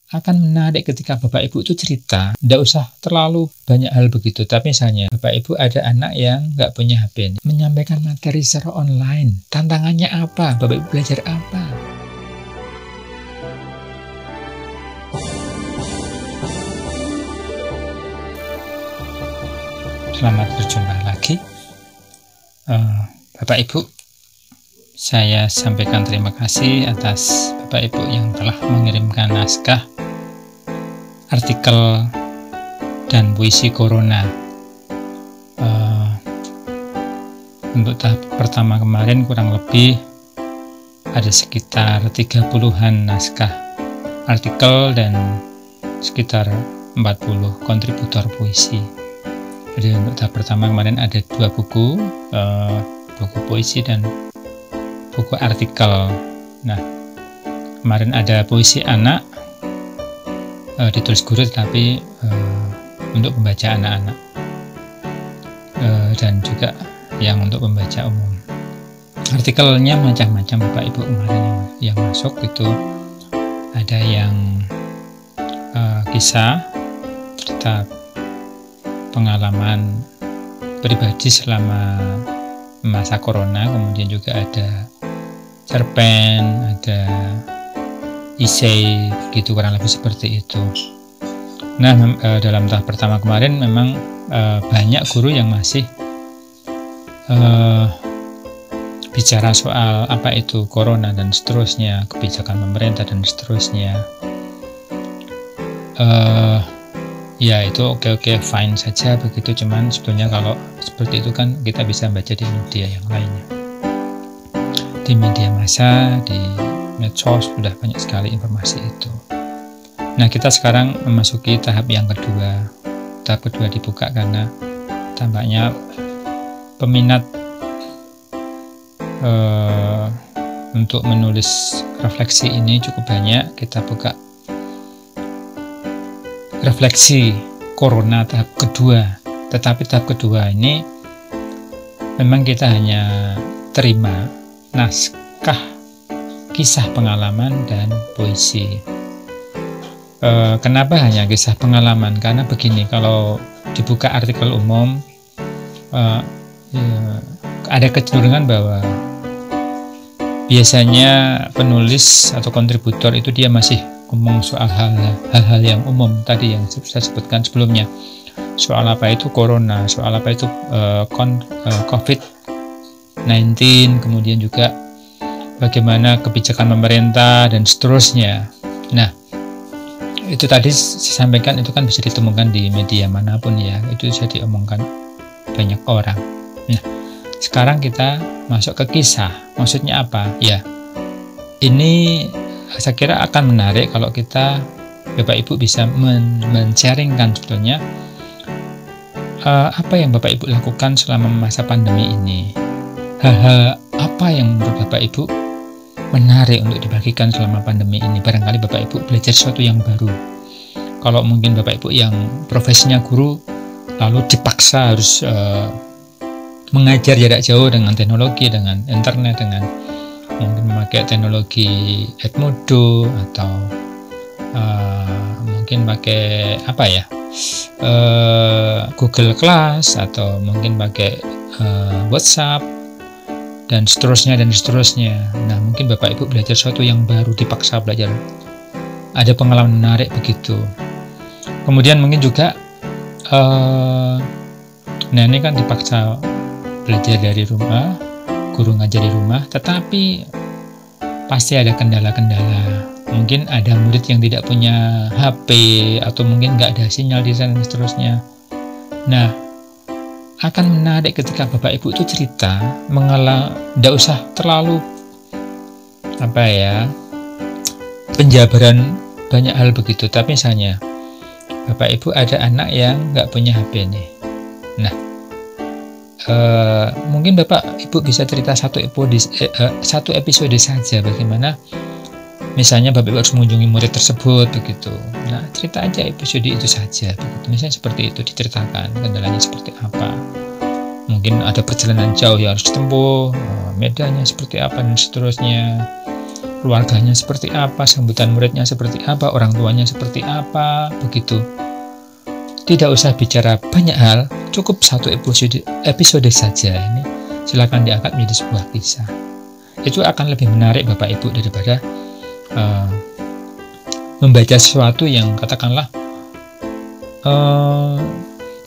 akan menarik ketika Bapak Ibu itu cerita. Tidak usah terlalu banyak hal begitu. Tapi misalnya Bapak Ibu ada anak yang nggak punya HP, menyampaikan materi secara online. Tantangannya apa? Bapak Ibu belajar apa? Selamat berjumpa lagi. Bapak Ibu, saya sampaikan terima kasih atas Bapak Ibu yang telah mengirimkan naskah, artikel, dan puisi Corona. Untuk tahap pertama kemarin kurang lebih ada sekitar 30-an naskah, artikel, dan sekitar 40 kontributor puisi. Jadi untuk tahap pertama kemarin ada 2 buku, buku puisi dan buku artikel. Nah, kemarin ada puisi anak, ditulis guru tetapi untuk pembaca anak-anak, dan juga yang untuk pembaca umum. Artikelnya macam-macam Bapak Ibu kemarin yang masuk itu ada yang kisah, cerita pengalaman pribadi selama masa corona, kemudian juga ada cerpen, ada isei, begitu kurang lebih seperti itu. Nah, dalam tahap pertama kemarin memang banyak guru yang masih bicara soal apa itu corona dan seterusnya, kebijakan pemerintah dan seterusnya. Ya itu oke, fine saja begitu, cuman sebetulnya kalau seperti itu kan kita bisa baca di media yang lainnya, di media massa, di medsos sudah banyak sekali informasi itu. Nah, kita sekarang memasuki tahap yang kedua. Tahap kedua dibuka karena tampaknya peminat untuk menulis refleksi ini cukup banyak. Kita buka refleksi Corona tahap kedua, tetapi tahap kedua ini memang kita hanya terima naskah, kisah pengalaman, dan puisi. Kenapa hanya kisah pengalaman? Karena begini, kalau dibuka artikel umum ada kecenderungan bahwa biasanya penulis atau kontributor itu dia masih ngomong soal hal-hal yang umum tadi yang saya sebutkan sebelumnya, soal apa itu corona, soal apa itu COVID-19, kemudian juga bagaimana kebijakan pemerintah dan seterusnya. Nah, itu tadi saya sampaikan, itu kan bisa ditemukan di media manapun ya, itu bisa diomongkan banyak orang. Nah, sekarang kita masuk ke kisah. Maksudnya apa? Ya, ini saya kira akan menarik kalau kita, Bapak Ibu, bisa men-sharingkan sebetulnya apa yang Bapak Ibu lakukan selama masa pandemi ini. Hal-hal apa yang menurut Bapak Ibu menarik untuk dibagikan selama pandemi ini. Barangkali Bapak Ibu belajar sesuatu yang baru. Kalau mungkin Bapak Ibu yang profesinya guru lalu dipaksa harus mengajar jarak jauh dengan teknologi, dengan internet, dengan mungkin memakai teknologi Edmodo, atau mungkin pakai apa ya, Google Class, atau mungkin pakai WhatsApp, dan seterusnya dan seterusnya. Nah, mungkin Bapak Ibu belajar sesuatu yang baru, dipaksa belajar, ada pengalaman menarik begitu. Kemudian mungkin juga nah ini kan dipaksa belajar dari rumah, guru ngajar di rumah, tetapi pasti ada kendala-kendala. Mungkin ada murid yang tidak punya HP, atau mungkin nggak ada sinyal di sana dan seterusnya. Nah, akan menarik ketika Bapak Ibu itu cerita, tidak usah terlalu apa ya, penjabaran banyak hal begitu. Tapi misalnya Bapak Ibu ada anak yang nggak punya HP nih. Nah, mungkin Bapak Ibu bisa cerita satu episode saja, bagaimana misalnya Bapak Ibu harus mengunjungi murid tersebut begitu. Nah, cerita aja episode itu saja begitu. Misalnya seperti itu, diceritakan kendalanya seperti apa. Mungkin ada perjalanan jauh yang harus ditempuh, medannya seperti apa dan seterusnya. keluarganya seperti apa, sambutan muridnya seperti apa, orang tuanya seperti apa, begitu. Tidak usah bicara banyak hal, cukup satu episode saja ini. Silakan diangkat menjadi sebuah kisah. Itu akan lebih menarik Bapak Ibu daripada membaca sesuatu yang katakanlah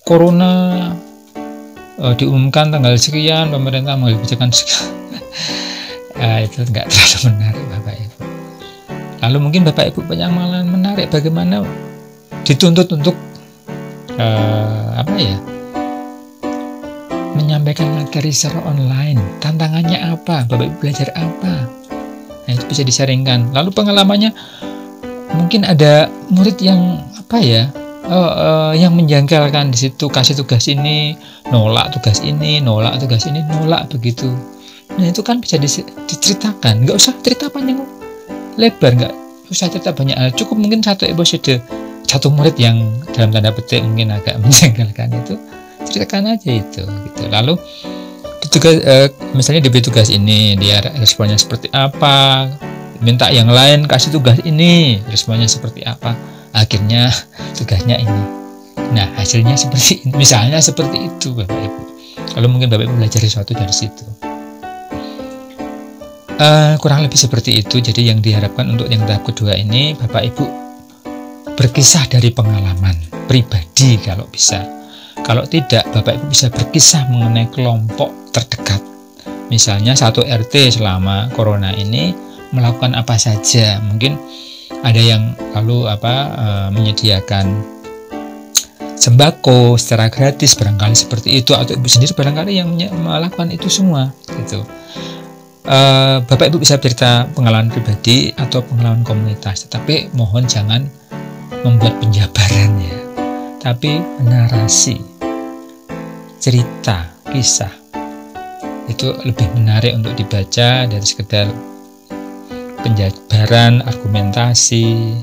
corona diumumkan tanggal sekian, pemerintah mengambil kebijakan sekian. Itu enggak terlalu menarik Bapak Ibu. Lalu mungkin Bapak Ibu banyak malah menarik bagaimana dituntut untuk menyampaikan materi secara online. Tantangannya apa? Bapak Ibu belajar apa? Nah, itu bisa disaringkan. Lalu pengalamannya mungkin ada murid yang yang menjanggalkan di situ, kasih tugas ini, nolak tugas ini, nolak tugas ini, nolak begitu. Nah, itu kan bisa diceritakan. Nggak usah cerita panjang lebar, nggak usah cerita banyak hal. Cukup mungkin satu episode, satu murid yang dalam tanda petik mungkin agak menjanggalkan itu, ceritakan aja itu. Gitu. Lalu misalnya diberi tugas ini, dia responnya seperti apa? Minta yang lain kasih tugas ini, responnya seperti apa? Akhirnya tugasnya ini. Nah, hasilnya seperti ini. Misalnya seperti itu Bapak Ibu. Kalau mungkin Bapak Ibu belajar sesuatu dari situ. Kurang lebih seperti itu. Jadi yang diharapkan untuk yang tahap kedua ini, Bapak Ibu berkisah dari pengalaman pribadi kalau bisa. Kalau tidak, Bapak Ibu bisa berkisah mengenai kelompok terdekat. Misalnya satu RT selama corona ini melakukan apa saja. Mungkin ada yang lalu menyediakan sembako secara gratis, barangkali seperti itu, atau ibu sendiri barangkali yang melakukan itu semua gitu. Bapak Ibu bisa cerita pengalaman pribadi atau pengalaman komunitas, tetapi mohon jangan membuat penjabaran ya, tapi narasi, cerita, kisah itu lebih menarik untuk dibaca dari sekedar penjabaran, argumentasi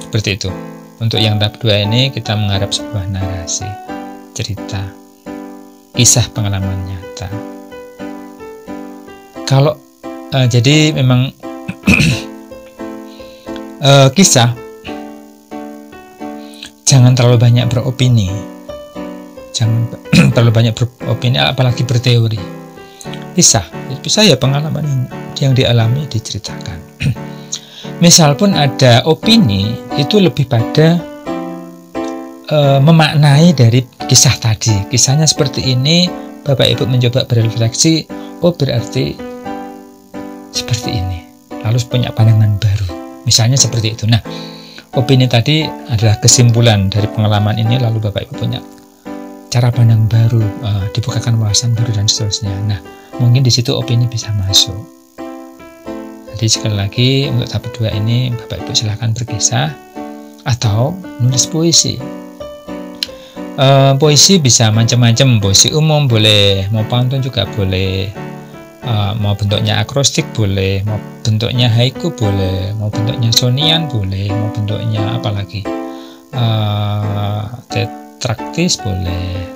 seperti itu. Untuk yang tahap 2 ini kita mengharap sebuah narasi, cerita, kisah pengalaman nyata. Kalau jadi memang kisah jangan terlalu banyak beropini, jangan terlalu banyak beropini, apalagi berteori. Kisah ya pengalaman yang dialami diceritakan. Misal pun ada opini, itu lebih pada memaknai dari kisah tadi. Kisahnya seperti ini, Bapak Ibu mencoba berefleksi, oh berarti seperti ini, lalu punya pandangan baru, misalnya seperti itu. Nah, opini tadi adalah kesimpulan dari pengalaman ini, lalu Bapak Ibu punya cara pandang baru, dibukakan wawasan baru dan seterusnya. Nah, mungkin di situ opini bisa masuk. Jadi sekali lagi untuk tahap kedua ini Bapak Ibu silahkan berkisah atau nulis puisi. Puisi bisa macam-macam, puisi umum boleh, mau pantun juga boleh, mau bentuknya akrostik boleh, mau bentuknya haiku boleh, mau bentuknya sonian boleh, mau bentuknya apalagi tetraktis boleh,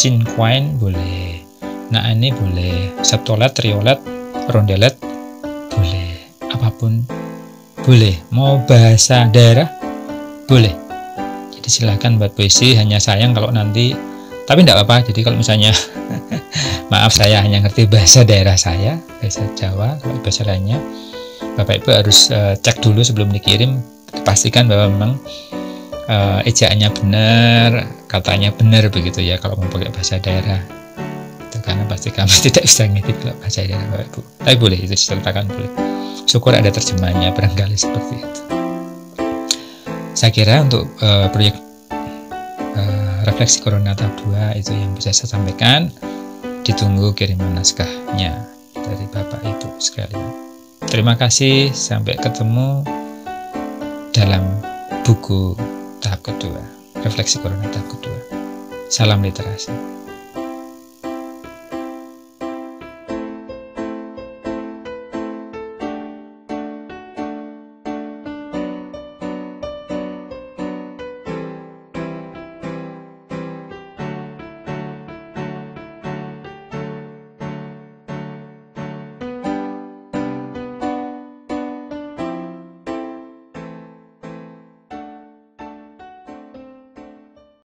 cinquain boleh, nah ini boleh, septolet, triolet, rondelet boleh, apapun boleh, mau bahasa daerah boleh. Jadi silahkan buat puisi, hanya sayang kalau nanti, tapi tidak apa-apa. Jadi kalau misalnya maaf saya hanya ngerti bahasa daerah saya, bahasa Jawa, kalau bahasa lainnya Bapak Ibu harus cek dulu sebelum dikirim, pastikan bahwa memang ejaannya benar, katanya benar begitu ya kalau mau pakai bahasa daerah itu, karena pasti kami tidak bisa ngedit kalau bahasa daerah Bapak Ibu, tapi boleh itu diceritakan, boleh, syukur ada terjemahnya barangkali seperti itu. Saya kira untuk proyek refleksi corona tahap 2 itu yang bisa saya sampaikan. Ditunggu kiriman naskahnya dari Bapak Ibu sekalian. Terima kasih, sampai ketemu dalam buku tahap kedua, refleksi corona tahap kedua. Salam literasi.